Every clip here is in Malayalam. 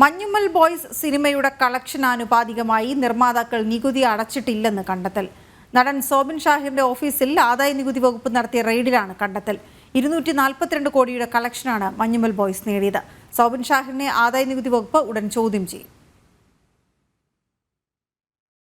മഞ്ഞുമ്മൽ ബോയ്സ് സിനിമയുടെ കളക്ഷൻ ആനുപാതികമായി നിർമ്മാതാക്കൾ നികുതി അടച്ചിട്ടില്ലെന്ന് കണ്ടെത്തൽ. നടൻ സോബിൻ ഷാഹിറിന്റെ ഓഫീസിൽ ആദായനികുതി വകുപ്പ് നടത്തിയ റെയ്ഡിലാണ് കണ്ടെത്തൽ. 242 കോടിയുടെ കളക്ഷനാണ് മഞ്ഞുമ്മൽ ബോയ്സ് നേടിയത്. സോബിൻ ഷാഹിറിനെ ആദായനികുതി വകുപ്പ് ഉടൻ ചോദ്യം ചെയ്യും.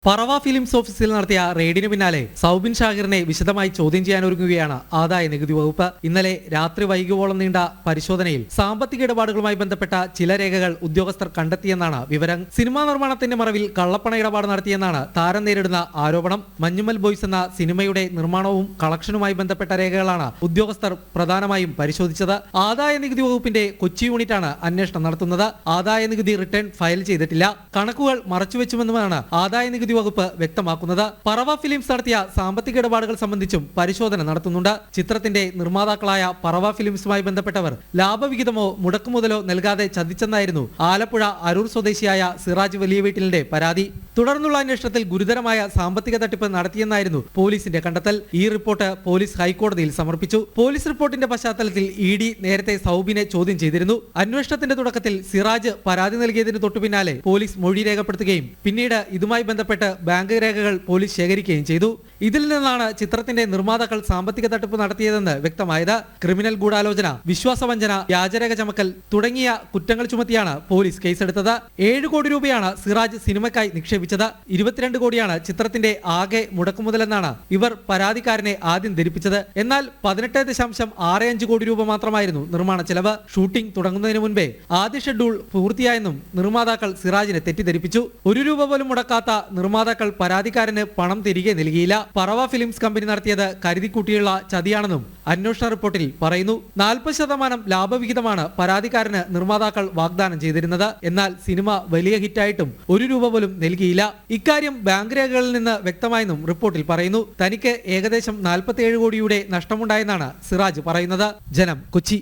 പറവ ഫിലിംസ് ഓഫീസിൽ നടത്തിയ റെയ്ഡിന് പിന്നാലെ സൗബിൻ ഷാഹിറിനെ വിശദമായി ചോദ്യം ചെയ്യാനൊരുങ്ങുകയാണ് ആദായ നികുതി വകുപ്പ്. ഇന്നലെ രാത്രി വൈകുവോളം നീണ്ട പരിശോധനയിൽ സാമ്പത്തിക ഇടപാടുകളുമായി ബന്ധപ്പെട്ട ചില രേഖകൾ ഉദ്യോഗസ്ഥർ കണ്ടെത്തിയെന്നാണ് വിവരം. സിനിമാ നിർമ്മാണത്തിന്റെ മറവിൽ കള്ളപ്പണ ഇടപാട് നടത്തിയെന്നാണ് താരം നേരിടുന്ന ആരോപണം. മഞ്ഞുമ്മൽ ബോയ്സ് എന്ന സിനിമയുടെ നിർമ്മാണവും കളക്ഷനുമായി ബന്ധപ്പെട്ട രേഖകളാണ് ഉദ്യോഗസ്ഥർ പ്രധാനമായും പരിശോധിച്ചത്. ആദായ നികുതി വകുപ്പിന്റെ കൊച്ചി യൂണിറ്റാണ് അന്വേഷണം നടത്തുന്നത്. ആദായ നികുതി റിട്ടേൺ ഫയൽ ചെയ്തിട്ടില്ല. കണക്കുകൾ മറച്ചുവെച്ചുവെന്നുമാണ് ആദായ നികുതി വകുപ്പ് വ്യക്തമാക്കുന്നത്. പറവ ഫിലിംസ് നടത്തിയ സാമ്പത്തിക ഇടപാടുകൾ സംബന്ധിച്ചും പരിശോധന നടത്തുന്നുണ്ട്. ചിത്രത്തിന്റെ നിർമ്മാതാക്കളായ പറവ ഫിലിംസുമായി ബന്ധപ്പെട്ടവർ ലാഭവിഹിതമോ മുടക്കുമുതലോ നൽകാതെ ചതിച്ചെന്നായിരുന്നു ആലപ്പുഴ അരൂർ സ്വദേശിയായ സിറാജ് വലിയ വീട്ടിലിന്റെ പരാതി. തുടർന്നുള്ള അന്വേഷണത്തിൽ ഗുരുതരമായ സാമ്പത്തിക തട്ടിപ്പ് നടത്തിയെന്നായിരുന്നു പോലീസിന്റെ കണ്ടെത്തൽ. ഈ റിപ്പോർട്ട് പോലീസ് ഹൈക്കോടതിയിൽ സമർപ്പിച്ചു. പോലീസ് റിപ്പോർട്ടിന്റെ പശ്ചാത്തലത്തിൽ ഇഡി നേരത്തെ സൗബിനെ ചോദ്യം ചെയ്തിരുന്നു. അന്വേഷണത്തിന്റെ തുടക്കത്തിൽ സിറാജ് പരാതി നൽകിയതിന് തൊട്ടുപിന്നാലെ പോലീസ് മൊഴി രേഖപ്പെടുത്തുകയും പിന്നീട് ഇതുമായി ബന്ധപ്പെട്ട് ബാങ്ക് രേഖകൾ പോലീസ് ശേഖരിക്കുകയും ചെയ്തു. ഇതിൽ നിന്നാണ് ചിത്രത്തിന്റെ നിർമ്മാതാക്കൾ സാമ്പത്തിക തട്ടിപ്പ് നടത്തിയതെന്ന് വ്യക്തമായത്. ക്രിമിനൽ ഗൂഢാലോചന, വിശ്വാസവഞ്ചന, വ്യാജരേഖ ചമക്കൽ തുടങ്ങിയ കുറ്റങ്ങൾ ചുമത്തിയാണ് പോലീസ് കേസെടുത്തത്. 7 കോടി രൂപയാണ് സിറാജ് സിനിമയ്ക്കായി നിക്ഷേപിച്ചത്. 22 കോടിയാണ് ചിത്രത്തിന്റെ ആകെ മുടക്കുമുതലെന്നാണ് ഇവർ പരാതിക്കാരനെ ആദ്യം ധരിപ്പിച്ചത്. എന്നാൽ 18.65 കോടി രൂപ മാത്രമായിരുന്നു നിർമ്മാണ ചെലവ്. ഷൂട്ടിംഗ് തുടങ്ങുന്നതിന് മുൻപേ ആദ്യ ഷെഡ്യൂൾ പൂർത്തിയായെന്നും നിർമ്മാതാക്കൾ സിറാജിനെ തെറ്റിദ്ധരിപ്പിച്ചു. 1 രൂപ പോലും മുടക്കാത്ത നിർമ്മാതാക്കൾ പരാതിക്കാരന് പണം തിരികെ നൽകിയില്ല. പറവ ഫിലിംസ് കമ്പനി നടത്തിയത് കരുതിക്കൂട്ടിയുള്ള ചതിയാണെന്നും അന്വേഷണ റിപ്പോർട്ടിൽ പറയുന്നു. 40% ലാഭവിഹിതമാണ് പരാതിക്കാരന് നിർമ്മാതാക്കൾ വാഗ്ദാനം ചെയ്തിരുന്നത്. എന്നാൽ സിനിമ വലിയ ഹിറ്റായിട്ടും 1 രൂപ പോലും നൽകിയില്ല. ഇക്കാര്യം ബാങ്ക് രേഖകളിൽ നിന്ന് വ്യക്തമായെന്നും റിപ്പോർട്ടിൽ പറയുന്നു. തനിക്ക് ഏകദേശം 47 കോടിയുടെ നഷ്ടമുണ്ടായെന്നാണ് സിറാജ് പറയുന്നത്. ജനം, കൊച്ചി.